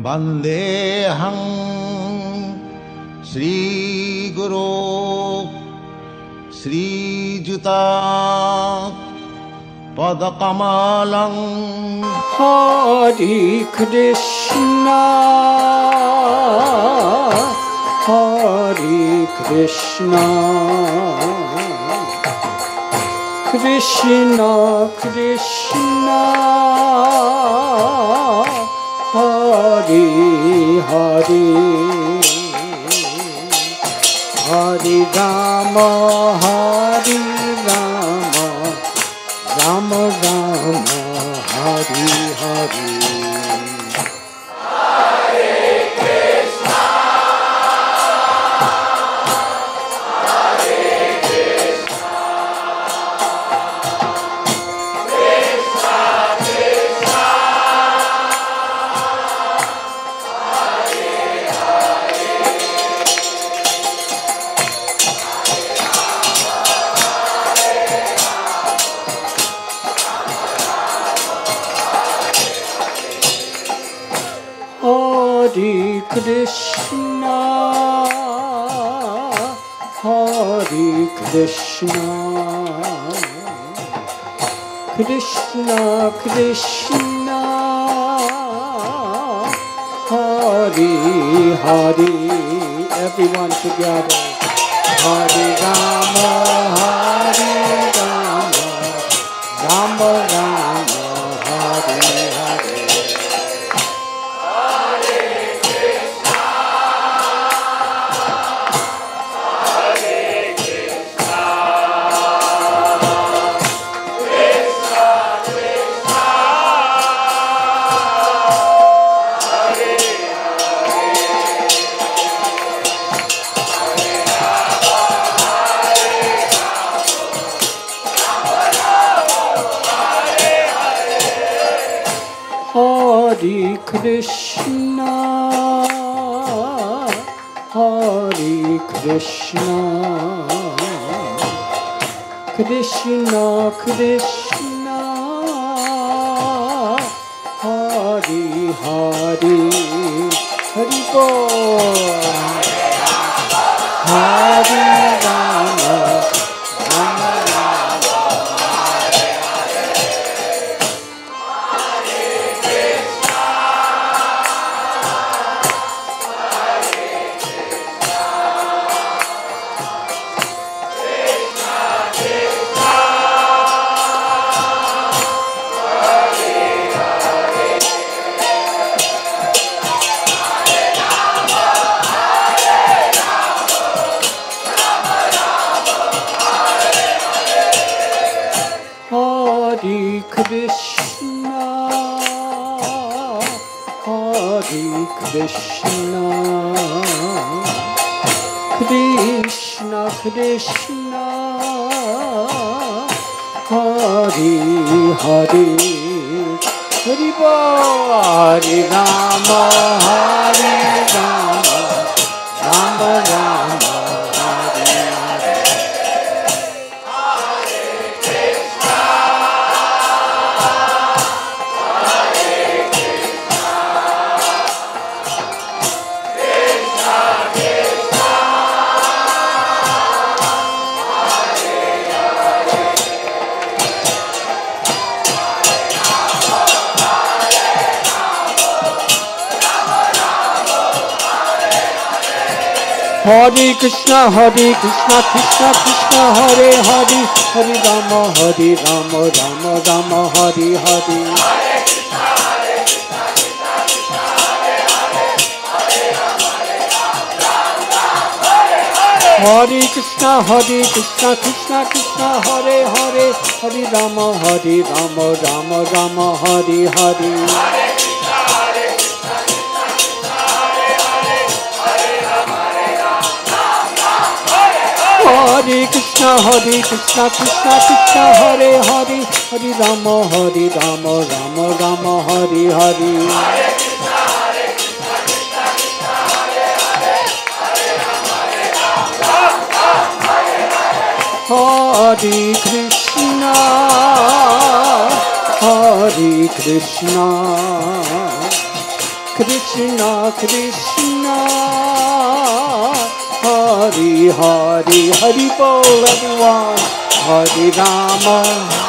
वन्देऽहं श्रीगुरो श्रीयुता पदकमलं। Hare Krishna, Hare Krishna, Krishna Krishna, Hare Hare, Hare Rama, Hare Rama, Rama Rama, Hare Hare. Hare Krishna, Hare Krishna, Krishna Krishna, Hare Hare. Everyone together. Hare Rama, Hare Rama, Rama Rama, Hare Hare. Hare Krishna, Hare Krishna, Krishna Krishna, Hare Hare. Hare Bol. Hare Rama, Rama Rama, Hare Hare. Hare Krishna, Hare Krishna, Krishna Krishna, Hare Hare. Hare Bol. Hare Rama, Hare Rama, Rama Rama, Hare Hare. Hare Krishna, Hare Krishna, Krishna Krishna, Hare Hare, Hare Rama, Hare Rama, Rama Rama, Hare Hare. Hare Krishna, Hare Krishna, Krishna Krishna, Hare Hare, Hare Rama, Hare Rama, Rama Rama, Hare Hare. Hare Krishna, Hare Krishna, Krishna Krishna, Hare Hare, Hare Rama, Hare Rama, Rama Rama, Hare Hare. Hare Krishna, Hare Krishna, Krishna Krishna Hari Hari Hari Bol everyone Hari Rama